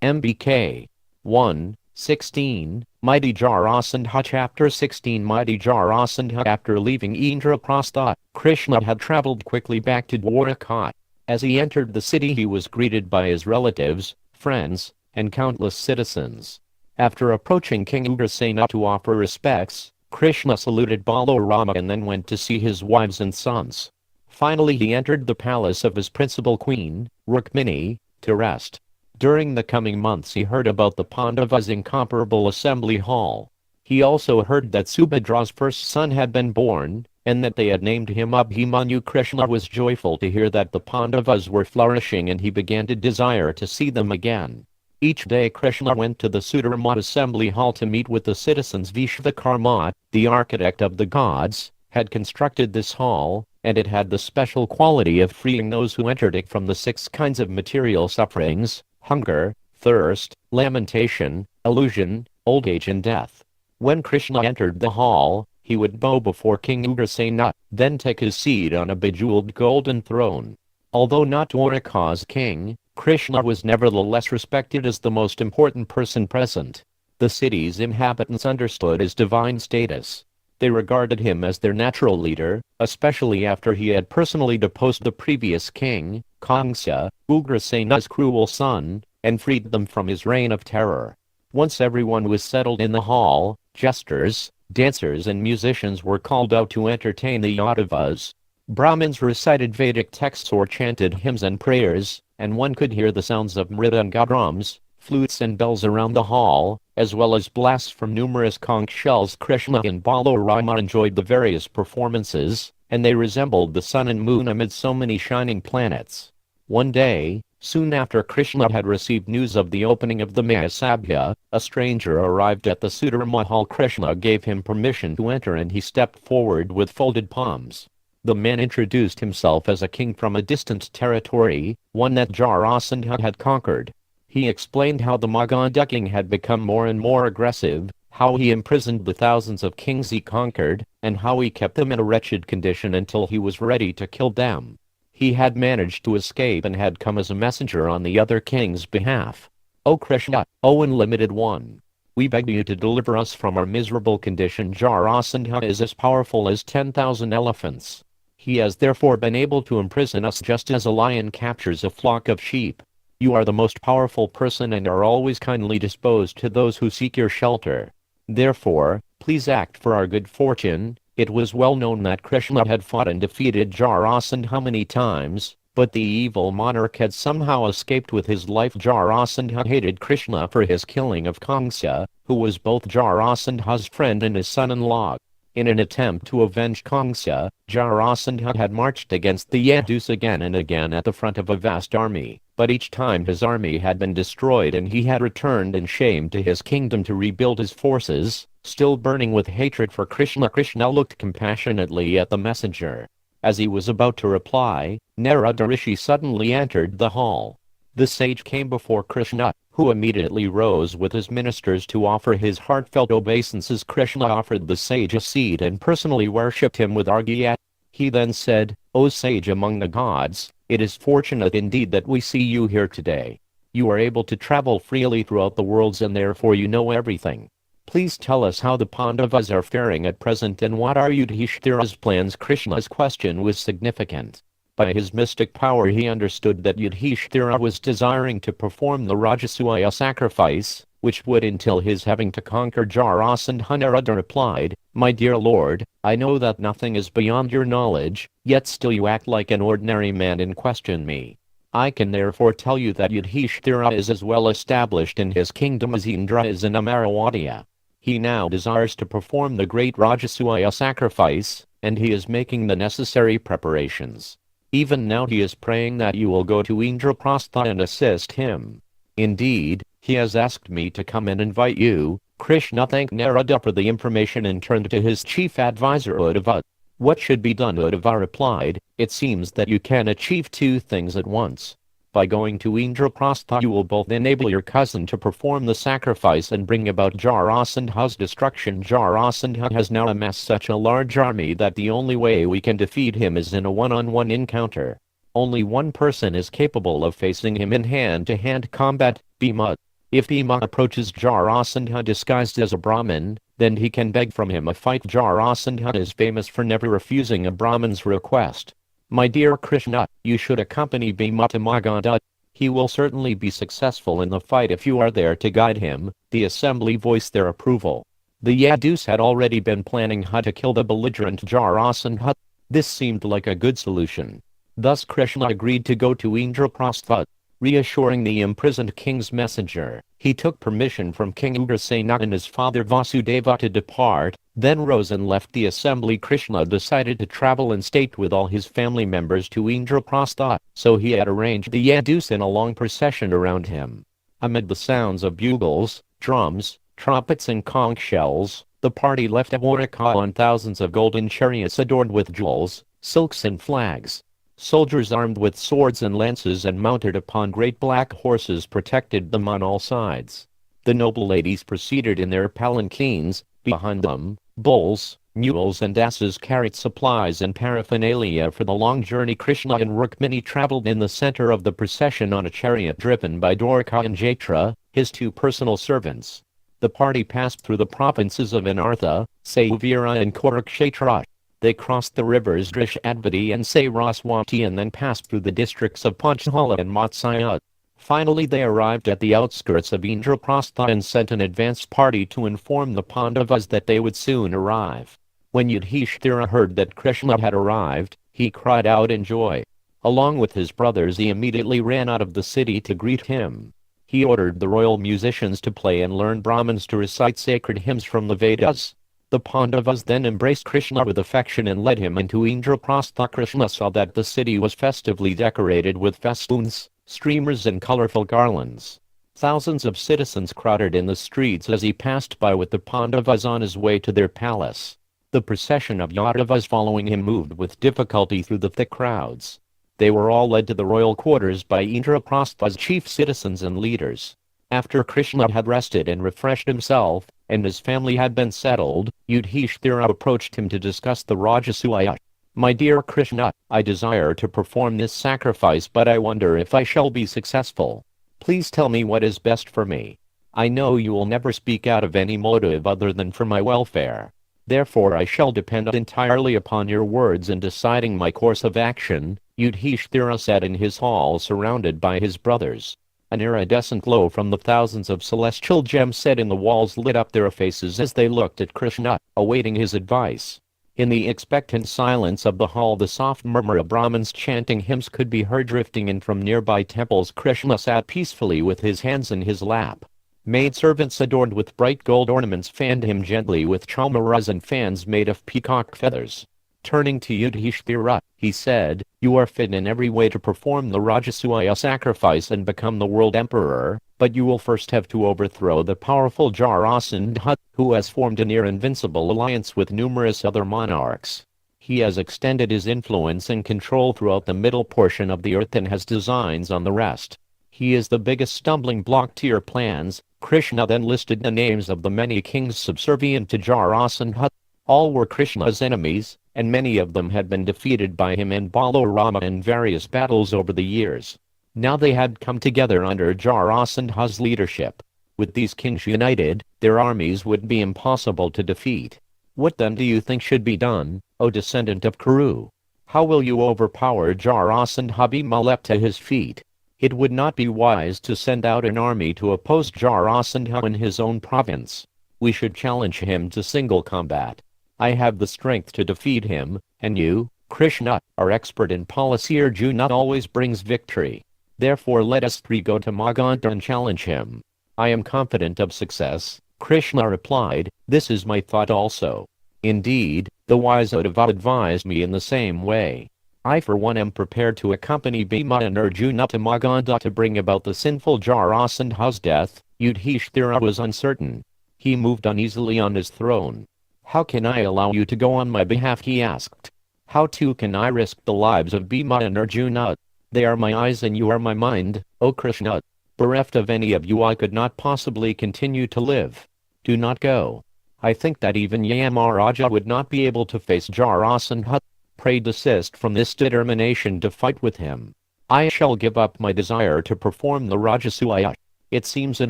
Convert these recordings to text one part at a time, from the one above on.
MBK 1:16, Mighty Jarasandha. Chapter 16. Mighty Jarasandha. After leaving Indraprastha, Kṛṣṇa had traveled quickly back to Dwaraka. As he entered the city he was greeted by his relatives, friends, and countless citizens. After approaching King Ugrasena to offer respects, Kṛṣṇa saluted Balarama and then went to see his wives and sons. Finally he entered the palace of his principal queen, Rukmini, to rest. During the coming months he heard about the Pandavas' incomparable assembly hall. He also heard that Subhadra's first son had been born, and that they had named him Abhimanyu. Kṛṣṇa was joyful to hear that the Pandavas were flourishing and he began to desire to see them again. Each day Kṛṣṇa went to the Sudarma assembly hall to meet with the citizens. Vishvakarma, the architect of the gods, had constructed this hall, and it had the special quality of freeing those who entered it from the 6 kinds of material sufferings: hunger, thirst, lamentation, illusion, old age and death. When Kṛṣṇa entered the hall, he would bow before King Ugrasena, then take his seat on a bejeweled golden throne. Although not Dwaraka's king, Kṛṣṇa was nevertheless respected as the most important person present. The city's inhabitants understood his divine status. They regarded him as their natural leader, especially after he had personally deposed the previous king, Kṛṣṇa, Ugrasena's cruel son, and freed them from his reign of terror. Once everyone was settled in the hall, jesters, dancers and musicians were called out to entertain the Yadavas. Brahmins recited Vedic texts or chanted hymns and prayers, and one could hear the sounds of mridanga drums, flutes and bells around the hall, as well as blasts from numerous conch shells. Kṛṣṇa and Balarama enjoyed the various performances, and they resembled the sun and moon amid so many shining planets. One day, soon after Kṛṣṇa had received news of the opening of the Mahasabha, a stranger arrived at the Sudarma hall. Kṛṣṇa gave him permission to enter and he stepped forward with folded palms. The man introduced himself as a king from a distant territory, one that Jarasandha had conquered. He explained how the Magadha king had become more and more aggressive, how he imprisoned the thousands of kings he conquered, and how he kept them in a wretched condition until he was ready to kill them. He had managed to escape and had come as a messenger on the other king's behalf. O Kṛṣṇa, O Unlimited One! We beg you to deliver us from our miserable condition. Jarasandha is as powerful as 10,000 elephants. He has therefore been able to imprison us just as a lion captures a flock of sheep. You are the most powerful person and are always kindly disposed to those who seek your shelter. Therefore, please act for our good fortune. It was well known that Kṛṣṇa had fought and defeated Jarasandha many times, but the evil monarch had somehow escaped with his life. Jarasandha hated Kṛṣṇa for his killing of Kṛṣṇa, who was both Jarasandha's friend and his son-in-law. In an attempt to avenge Kṛṣṇa, Jarasandha had marched against the Yadus again and again at the front of a vast army, but each time his army had been destroyed and he had returned in shame to his kingdom to rebuild his forces. Still burning with hatred for Kṛṣṇa, Kṛṣṇa looked compassionately at the messenger. As he was about to reply, Narada Rishi suddenly entered the hall. The sage came before Kṛṣṇa, who immediately rose with his ministers to offer his heartfelt obeisances. Kṛṣṇa offered the sage a seat and personally worshipped him with arghya. He then said, O sage among the gods, it is fortunate indeed that we see you here today. You are able to travel freely throughout the worlds and therefore you know everything. Please tell us how the Pandavas are faring at present and what are Yudhishthira's plans. Kṛṣṇa's question was significant. By his mystic power he understood that Yudhishthira was desiring to perform the Rajasuya sacrifice, which would entail his having to conquer Jarasandha. Narada replied, My dear lord, I know that nothing is beyond your knowledge, yet still you act like an ordinary man and question me. I can therefore tell you that Yudhishthira is as well established in his kingdom as Indra is in Amaravati. He now desires to perform the great Rajasuya sacrifice, and he is making the necessary preparations. Even now he is praying that you will go to Indraprastha and assist him. Indeed, he has asked me to come and invite you. Kṛṣṇa thanked Narada for the information and turned to his chief advisor Uddhava. What should be done? Uddhava replied, It seems that you can achieve 2 things at once. By going to Indraprastha you will both enable your cousin to perform the sacrifice and bring about Jarasandha's destruction. Jarasandha has now amassed such a large army that the only way we can defeat him is in a one-on-one encounter. Only one person is capable of facing him in hand-to-hand combat, Bhima. If Bhima approaches Jarasandha disguised as a Brahmin, then he can beg from him a fight. Jarasandha is famous for never refusing a Brahmin's request. My dear Kṛṣṇa, you should accompany Bhima to Magadha. He will certainly be successful in the fight if you are there to guide him. The assembly voiced their approval. The Yadus had already been planning how to kill the belligerent Jarasandha. This seemed like a good solution. Thus Kṛṣṇa agreed to go to Indraprastha. Reassuring the imprisoned king's messenger, he took permission from King Ugrasena and his father Vasudeva to depart, then rose and left the assembly. Kṛṣṇa decided to travel in state with all his family members to Indraprastha, so he had arranged the Yadus in a long procession around him. Amid the sounds of bugles, drums, trumpets and conch shells, the party left Dwarka on thousands of golden chariots adorned with jewels, silks and flags. Soldiers armed with swords and lances and mounted upon great black horses protected them on all sides. The noble ladies proceeded in their palanquins. Behind them, bulls, mules and asses carried supplies and paraphernalia for the long journey. Kṛṣṇa and Rukmini traveled in the center of the procession on a chariot driven by Dwarka and Jatra, his two personal servants. The party passed through the provinces of Anartha, Sauvira and Kurukshetra. They crossed the rivers Drishadvati and Saraswati and then passed through the districts of Panchahala and Matsya. Finally they arrived at the outskirts of Indraprastha and sent an advance party to inform the Pandavas that they would soon arrive. When Yudhishthira heard that Kṛṣṇa had arrived, he cried out in joy. Along with his brothers he immediately ran out of the city to greet him. He ordered the royal musicians to play and learn Brahmins to recite sacred hymns from the Vedas. The Pandavas then embraced Kṛṣṇa with affection and led him into Indraprastha. Kṛṣṇa saw that the city was festively decorated with festoons, streamers and colorful garlands. Thousands of citizens crowded in the streets as he passed by with the Pandavas on his way to their palace. The procession of Yadavas following him moved with difficulty through the thick crowds. They were all led to the royal quarters by Indraprastha's chief citizens and leaders. After Kṛṣṇa had rested and refreshed himself, and his family had been settled, Yudhishthira approached him to discuss the Rajasuya. My dear Kṛṣṇa, I desire to perform this sacrifice, but I wonder if I shall be successful. Please tell me what is best for me. I know you will never speak out of any motive other than for my welfare. Therefore I shall depend entirely upon your words in deciding my course of action. Yudhishthira sat in his hall surrounded by his brothers. An iridescent glow from the thousands of celestial gems set in the walls lit up their faces as they looked at Kṛṣṇa, awaiting his advice. In the expectant silence of the hall the soft murmur of Brahmins chanting hymns could be heard drifting in from nearby temples. Kṛṣṇa sat peacefully with his hands in his lap. Maidservants adorned with bright gold ornaments fanned him gently with chamaras and fans made of peacock feathers. Turning to Yudhishthira, he said, "You are fit in every way to perform the Rajasuya sacrifice and become the world emperor, but you will first have to overthrow the powerful Jarasandha, who has formed a near-invincible alliance with numerous other monarchs. He has extended his influence and control throughout the middle portion of the earth and has designs on the rest. He is the biggest stumbling block to your plans." Kṛṣṇa then listed the names of the many kings subservient to Jarasandha. All were Kṛṣṇa's enemies, and many of them had been defeated by him and Balarama in various battles over the years. Now they had come together under Jarasandha's leadership. With these kings united, their armies would be impossible to defeat. What then do you think should be done, O descendant of Kuru? How will you overpower Jarasandha? Bhima leapt to his feet. It would not be wise to send out an army to oppose Jarasandha in his own province. We should challenge him to single combat. I have the strength to defeat him, and you, Kṛṣṇa, are expert in policy. Arjuna always brings victory. Therefore let us three go to Magadha and challenge him. I am confident of success. Kṛṣṇa replied, "This is my thought also. Indeed, the wise Uddhava advised me in the same way. I for one am prepared to accompany Bhima and Arjuna to Magadha to bring about the sinful Jarasandha's death." Yudhishthira was uncertain. He moved uneasily on his throne. "How can I allow you to go on my behalf?" he asked. "How too can I risk the lives of Bhima and Arjuna? They are my eyes and you are my mind, O Kṛṣṇa. Bereft of any of you I could not possibly continue to live. Do not go. I think that even Yamaraja would not be able to face Jarasandha. Pray desist from this determination to fight with him. I shall give up my desire to perform the Rajasuya. It seems an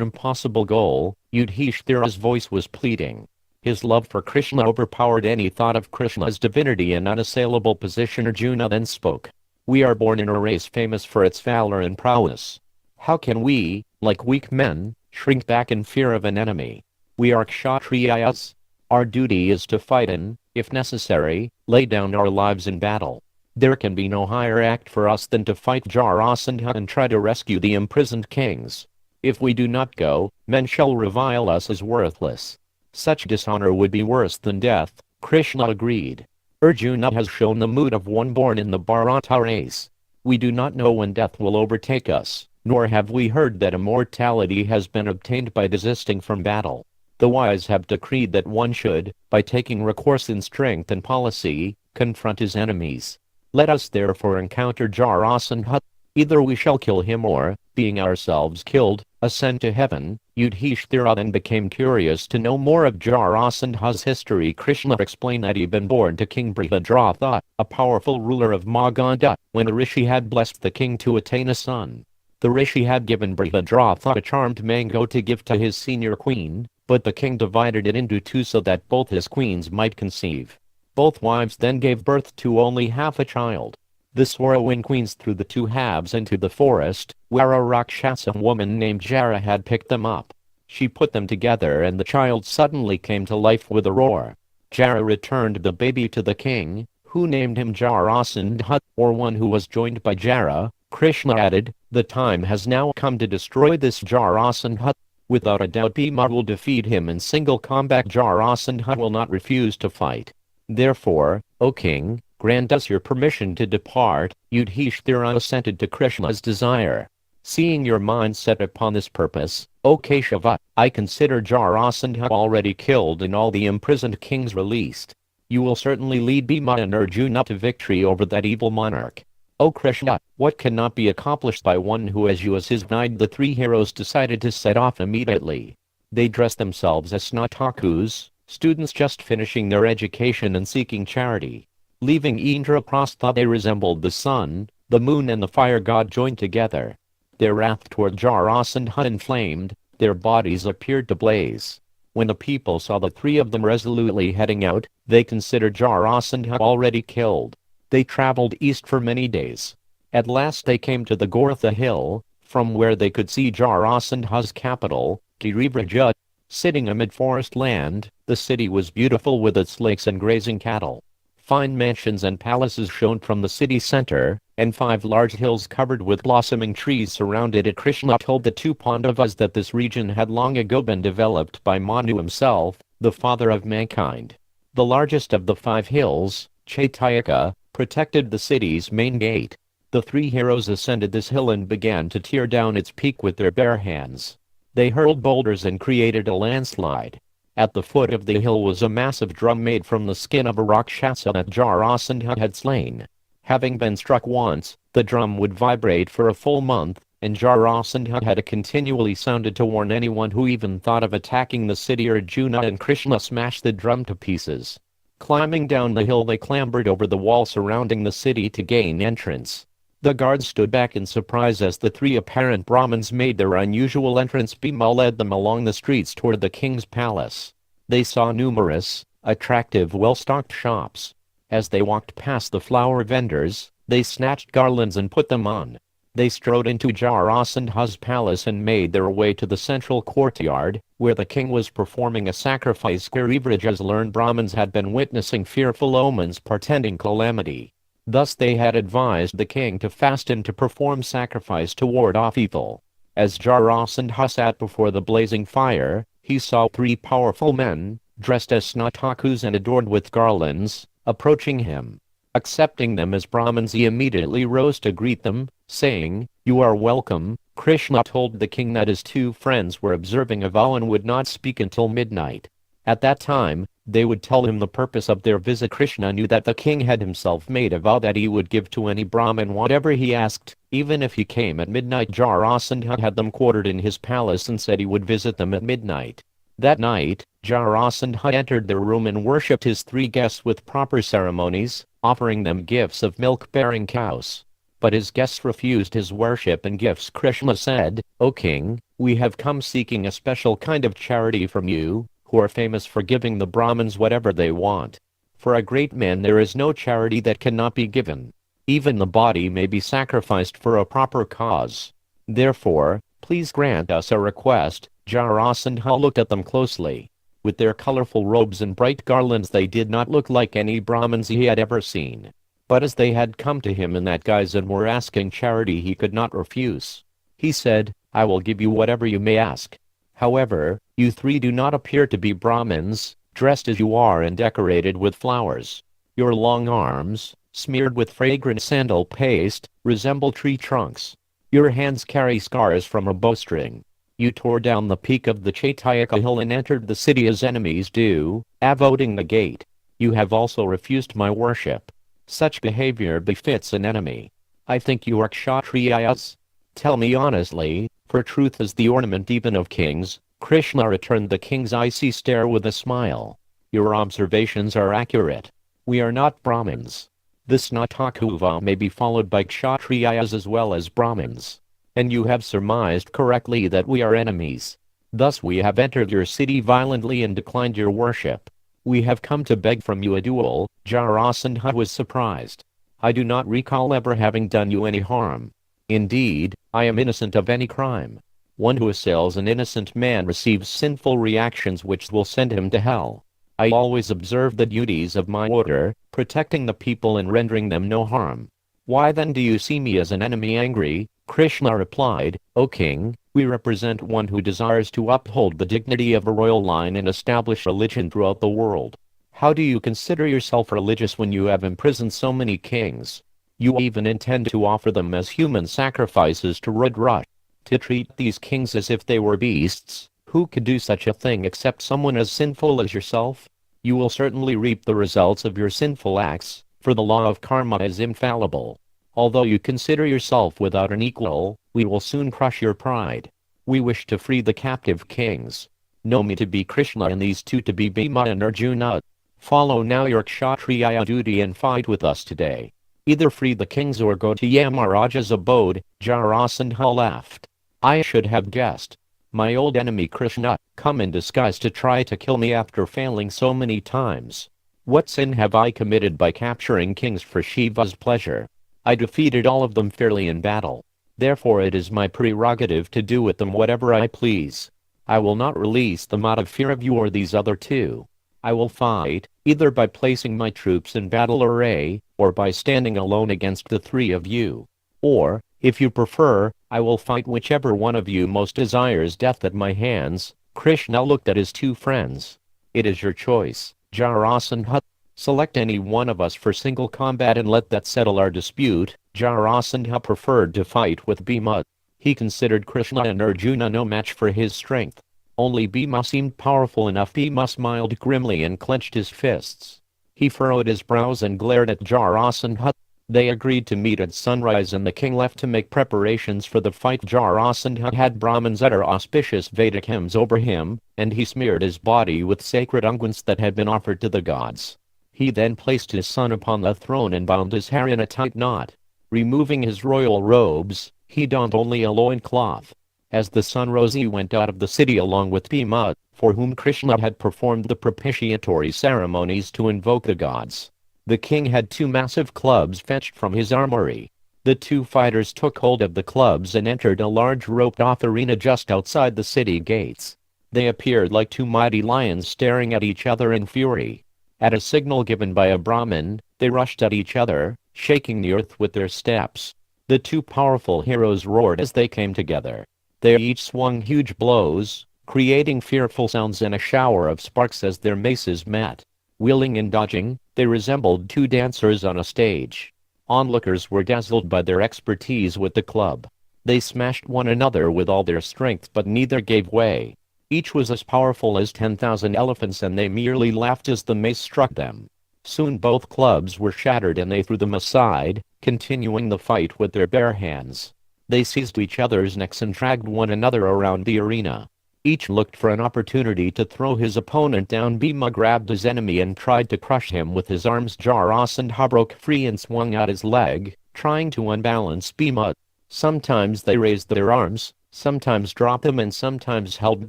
impossible goal, Yudhishthira's voice was pleading. His love for Krishna overpowered any thought of Krishna's divinity and unassailable position. Arjuna then spoke. We are born in a race famous for its valor and prowess. How can we, like weak men, shrink back in fear of an enemy? We are Kshatriyas. Our duty is to fight and, if necessary, lay down our lives in battle. There can be no higher act for us than to fight Jarasandha and try to rescue the imprisoned kings. If we do not go, men shall revile us as worthless. Such dishonor would be worse than death. Krishna agreed. Arjuna has shown the mood of one born in the Bharata race. We do not know when death will overtake us, nor have we heard that immortality has been obtained by desisting from battle. The wise have decreed that one should, by taking recourse in strength and policy, confront his enemies. Let us therefore encounter Jarasandha. Either we shall kill him or, being ourselves killed, ascend to heaven. Yudhishthira then became curious to know more of Jarasandha's history. Krishna explained that he had been born to King Brihadratha, a powerful ruler of Magadha, when a rishi had blessed the king to attain a son. The rishi had given Brihadratha a charmed mango to give to his senior queen, but the king divided it into two so that both his queens might conceive. Both wives then gave birth to only half a child. The sorrowing queens threw the two halves into the forest, where a Rakshasa woman named Jara had picked them up. She put them together and the child suddenly came to life with a roar. Jara returned the baby to the king, who named him Jarasandha, or one who was joined by Jara. Krishna added, the time has now come to destroy this Jarasandha. Without a doubt Bhima will defeat him in single combat. Jarasandha will not refuse to fight. Therefore, O king, grant us your permission to depart. Yudhishthira assented to Krishna's desire. Seeing your mind set upon this purpose, O Keshava, I consider Jarasandha already killed and all the imprisoned kings released. You will certainly lead Bhima and Arjuna to victory over that evil monarch. O Krishna, what cannot be accomplished by one who has you as his guide? The three heroes decided to set off immediately. They dressed themselves as Snatakus, students just finishing their education and seeking charity. Leaving Indraprastha, they resembled the sun, the moon and the fire god joined together. Their wrath toward Jarasandha inflamed, their bodies appeared to blaze. When the people saw the three of them resolutely heading out, they considered Jarasandha already killed. They traveled east for many days. At last they came to the Gortha hill, from where they could see Jarasandha's capital, Girivraja. Sitting amid forest land, the city was beautiful with its lakes and grazing cattle. Fine mansions and palaces shone from the city center, and 5 large hills covered with blossoming trees surrounded it. Krishna told the two Pandavas that this region had long ago been developed by Manu himself, the father of mankind. The largest of the 5 hills, Chaitayaka, protected the city's main gate. The 3 heroes ascended this hill and began to tear down its peak with their bare hands. They hurled boulders and created a landslide. At the foot of the hill was a massive drum made from the skin of a Rakshasa that Jarasandha had slain. Having been struck once, the drum would vibrate for a full month, and Jarasandha had continually sounded to warn anyone who even thought of attacking the city. Arjuna and Krishna smashed the drum to pieces. Climbing down the hill, they clambered over the wall surrounding the city to gain entrance. The guards stood back in surprise as the 3 apparent Brahmins made their unusual entrance. Bhima led them along the streets toward the king's palace. They saw numerous, attractive, well-stocked shops. As they walked past the flower vendors, they snatched garlands and put them on. They strode into Jarasandha's palace and made their way to the central courtyard, where the king was performing a sacrifice. Girivraja's learned Brahmins had been witnessing fearful omens portending calamity. Thus they had advised the king to fast and to perform sacrifice to ward off evil. As Jarasandha sat before the blazing fire, he saw 3 powerful men, dressed as Snatakus and adorned with garlands, approaching him. Accepting them as Brahmins, he immediately rose to greet them, saying, "You are welcome." Krishna told the king that his 2 friends were observing a vow and would not speak until midnight. At that time, they would tell him the purpose of their visit. Krishna knew that the king had himself made a vow that he would give to any Brahmin whatever he asked, even if he came at midnight. Jarasandha had them quartered in his palace and said he would visit them at midnight. That night, Jarasandha entered their room and worshipped his 3 guests with proper ceremonies, offering them gifts of milk-bearing cows. but his guests refused his worship and gifts. Kṛṣṇa said, "O king, we have come seeking a special kind of charity from you, who are famous for giving the Brahmins whatever they want. For a great man there is no charity that cannot be given. Even the body may be sacrificed for a proper cause. Therefore, please grant us a request." Jarasandha looked at them closely. With their colorful robes and bright garlands they did not look like any Brahmins he had ever seen. But as they had come to him in that guise and were asking charity he could not refuse. He said, "I will give you whatever you may ask. However, you three do not appear to be Brahmins, dressed as you are and decorated with flowers. Your long arms, smeared with fragrant sandal paste, resemble tree trunks. Your hands carry scars from a bowstring. You tore down the peak of the Chaitayaka hill and entered the city as enemies do, avoiding the gate. You have also refused my worship. Such behavior befits an enemy. I think you are Kshatriyas. Tell me honestly, for truth is the ornament even of kings." Kṛṣṇa returned the king's icy stare with a smile. "Your observations are accurate. We are not Brahmins. This Natakuva may be followed by Kshatriyas as well as Brahmins. And you have surmised correctly that we are enemies. Thus we have entered your city violently and declined your worship. We have come to beg from you a duel." Jarasandha was surprised. "I do not recall ever having done you any harm. Indeed, I am innocent of any crime. One who assails an innocent man receives sinful reactions which will send him to hell. I always observe the duties of my order, protecting the people and rendering them no harm. Why then do you see me as an enemy?" Angry, Kṛṣṇa replied, "O king, we represent one who desires to uphold the dignity of a royal line and establish religion throughout the world. How do you consider yourself religious when you have imprisoned so many kings? You even intend to offer them as human sacrifices to Rudra. To treat these kings as if they were beasts, who could do such a thing except someone as sinful as yourself? You will certainly reap the results of your sinful acts, for the law of karma is infallible. Although you consider yourself without an equal, we will soon crush your pride. We wish to free the captive kings. Know me to be Kṛṣṇa and these two to be Bhima and Arjuna. Follow now your Kshatriya duty and fight with us today. Either free the kings or go to Yamaraja's abode." Jarasandha laughed. "I should have guessed. My old enemy Kṛṣṇa, come in disguise to try to kill me after failing so many times. What sin have I committed by capturing kings for Shiva's pleasure? I defeated all of them fairly in battle. Therefore it is my prerogative to do with them whatever I please. I will not release them out of fear of you or these other two. I will fight, either by placing my troops in battle array, or by standing alone against the three of you. Or, if you prefer, I will fight whichever one of you most desires death at my hands." Kṛṣṇa looked at his two friends. "It is your choice, Jarasandha. Select any one of us for single combat and let that settle our dispute." Jarasandha preferred to fight with Bhima. He considered Kṛṣṇa and Arjuna no match for his strength. Only Bhima seemed powerful enough. Bhima smiled grimly and clenched his fists. He furrowed his brows and glared at Jarasandha. They agreed to meet at sunrise and the king left to make preparations for the fight. Jarasandha had Brahmins utter auspicious Vedic hymns over him, and he smeared his body with sacred unguents that had been offered to the gods. He then placed his son upon the throne and bound his hair in a tight knot. Removing his royal robes, he donned only a loincloth. As the sun rose he went out of the city along with Bhima, for whom Kṛṣṇa had performed the propitiatory ceremonies to invoke the gods. The king had two massive clubs fetched from his armory. The two fighters took hold of the clubs and entered a large roped-off arena just outside the city gates. They appeared like two mighty lions staring at each other in fury. At a signal given by a Brahmin, they rushed at each other, shaking the earth with their steps. The two powerful heroes roared as they came together. They each swung huge blows, creating fearful sounds and a shower of sparks as their maces met. Wheeling and dodging, they resembled two dancers on a stage. Onlookers were dazzled by their expertise with the club. They smashed one another with all their strength, but neither gave way. Each was as powerful as 10,000 elephants, and they merely laughed as the mace struck them. Soon both clubs were shattered and they threw them aside, continuing the fight with their bare hands. They seized each other's necks and dragged one another around the arena. Each looked for an opportunity to throw his opponent down. Bhima grabbed his enemy and tried to crush him with his arms. Jarasandha broke free and swung out his leg, trying to unbalance Bhima. Sometimes they raised their arms, sometimes dropped them, and sometimes held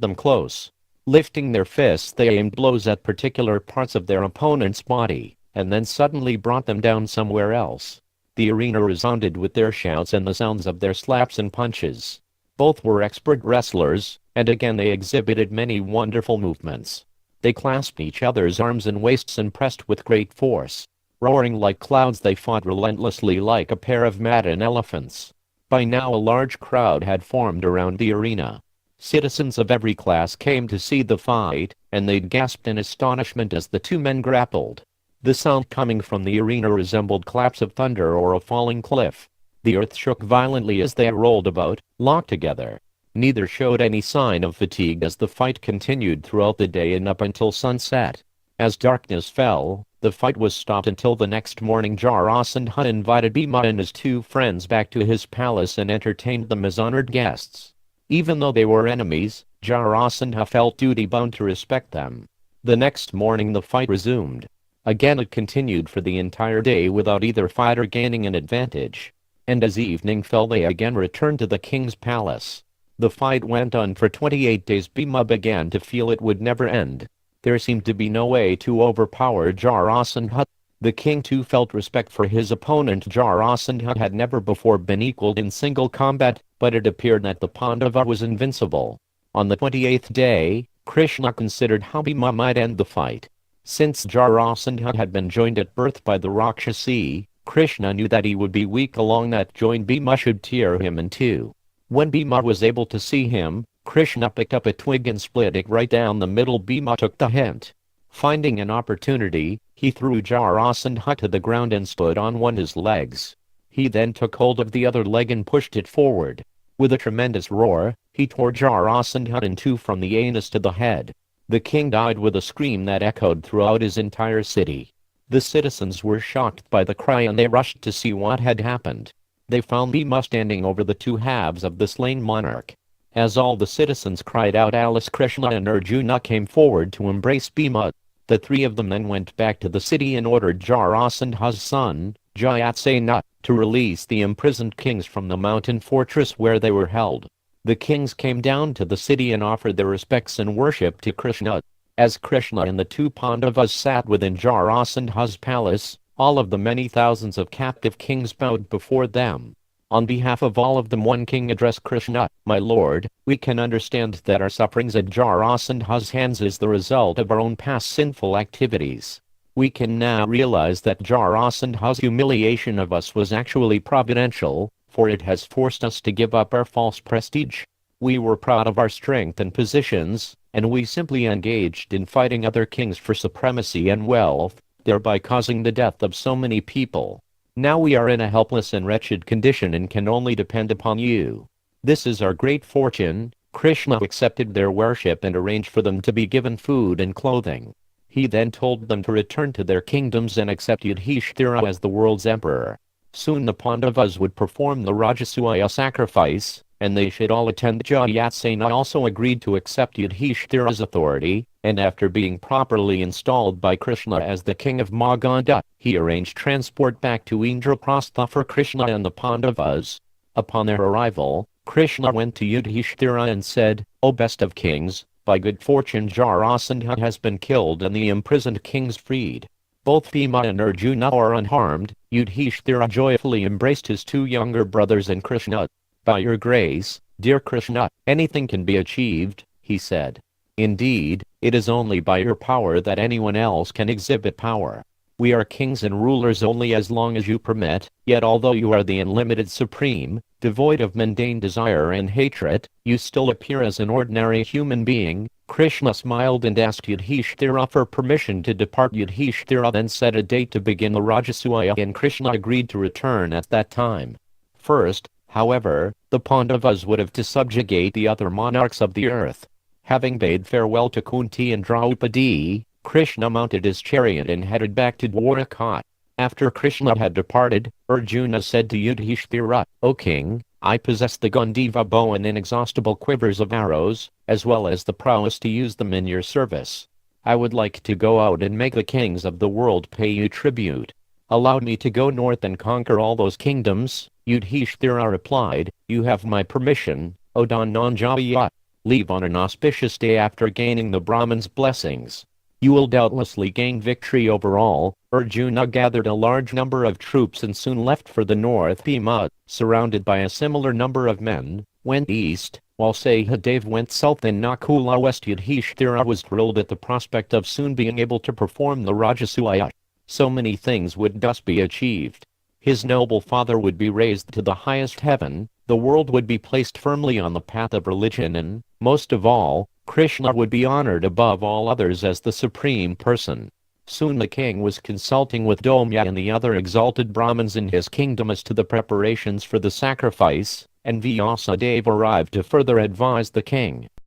them close. Lifting their fists, they aimed blows at particular parts of their opponent's body, and then suddenly brought them down somewhere else. The arena resounded with their shouts and the sounds of their slaps and punches. Both were expert wrestlers, and again they exhibited many wonderful movements. They clasped each other's arms and waists and pressed with great force. Roaring like clouds, they fought relentlessly like a pair of maddened elephants. By now a large crowd had formed around the arena. Citizens of every class came to see the fight, and they gasped in astonishment as the two men grappled. The sound coming from the arena resembled claps of thunder or a falling cliff. The earth shook violently as they rolled about, locked together. Neither showed any sign of fatigue as the fight continued throughout the day and up until sunset. As darkness fell, the fight was stopped until the next morning. Jarasandha invited Bhima and his two friends back to his palace and entertained them as honored guests. Even though they were enemies, Jarasandha felt duty-bound to respect them. The next morning the fight resumed. Again it continued for the entire day without either fighter gaining an advantage. And as evening fell they again returned to the king's palace. The fight went on for 28 days. Bhima began to feel it would never end. There seemed to be no way to overpower Jarasandha. The king too felt respect for his opponent. Jarasandha had never before been equaled in single combat, but it appeared that the Pandava was invincible. On the 28th day, Kṛṣṇa considered how Bhima might end the fight. Since Jarasandha had been joined at birth by the Rakshasi, Kṛṣṇa knew that he would be weak. Along that joint Bhima should tear him in two. When Bhima was able to see him, Kṛṣṇa picked up a twig and split it right down the middle. Bhima took the hint. Finding an opportunity, he threw Jarasandha to the ground and stood on one of his legs. He then took hold of the other leg and pushed it forward. With a tremendous roar, he tore Jarasandha in two from the anus to the head. The king died with a scream that echoed throughout his entire city. The citizens were shocked by the cry and they rushed to see what had happened. They found Bhima standing over the two halves of the slain monarch. As all the citizens cried out, Alice, Kṛṣṇa and Arjuna came forward to embrace Bhima. The three of them then went back to the city and ordered Jarasandha's son, Jarasandha, to release the imprisoned kings from the mountain fortress where they were held. The kings came down to the city and offered their respects and worship to Kṛṣṇa. As Kṛṣṇa and the two Pandavas sat within Jarasandha's palace, all of the many thousands of captive kings bowed before them. On behalf of all of them one king addressed Kṛṣṇa, "My lord, we can understand that our sufferings at Jarasandha's hands is the result of our own past sinful activities. We can now realize that Jarasandha's humiliation of us was actually providential, for it has forced us to give up our false prestige. We were proud of our strength and positions, and we simply engaged in fighting other kings for supremacy and wealth, thereby causing the death of so many people. Now we are in a helpless and wretched condition and can only depend upon you. This is our great fortune." Kṛṣṇa accepted their worship and arranged for them to be given food and clothing. He then told them to return to their kingdoms and accept Yudhishthira as the world's emperor. Soon the Pandavas would perform the Rajasuya sacrifice, and they should all attend. Jarasandha also agreed to accept Yudhishthira's authority, and after being properly installed by Kṛṣṇa as the king of Magadha, he arranged transport back to Indraprastha for Kṛṣṇa and the Pandavas. Upon their arrival, Kṛṣṇa went to Yudhishthira and said, "O best of kings, by good fortune Jarasandha has been killed and the imprisoned kings freed. Both Bhima and Arjuna are unharmed." Yudhishthira joyfully embraced his two younger brothers and Kṛṣṇa. "By your grace, dear Kṛṣṇa, anything can be achieved," he said. "Indeed, it is only by your power that anyone else can exhibit power. We are kings and rulers only as long as you permit, yet although you are the unlimited supreme, devoid of mundane desire and hatred, you still appear as an ordinary human being." Kṛṣṇa smiled and asked Yudhishthira for permission to depart. Yudhishthira then set a date to begin the Rajasuya and Kṛṣṇa agreed to return at that time. First, however, the Pandavas would have to subjugate the other monarchs of the earth. Having bade farewell to Kunti and Draupadi, Kṛṣṇa mounted his chariot and headed back to Dwaraka. After Kṛṣṇa had departed, Arjuna said to Yudhishthira, "O king, I possess the Gandiva bow and inexhaustible quivers of arrows, as well as the prowess to use them in your service. I would like to go out and make the kings of the world pay you tribute." allowed me to go north and conquer all those kingdoms. Yudhishthira replied, "You have my permission, O Dhananjaya. Leave on an auspicious day after gaining the Brahman's blessings. You will doubtlessly gain victory over all." Arjuna gathered a large number of troops and soon left for the north. Bhima, surrounded by a similar number of men, went east, while Sahadev went south and Nakula west. Yudhishthira was thrilled at the prospect of soon being able to perform the Rajasuya. So many things would thus be achieved. His noble father would be raised to the highest heaven, the world would be placed firmly on the path of religion, and, most of all, Krishna would be honored above all others as the Supreme Person. Soon the king was consulting with Domya and the other exalted Brahmins in his kingdom as to the preparations for the sacrifice, and Vyasadeva arrived to further advise the king.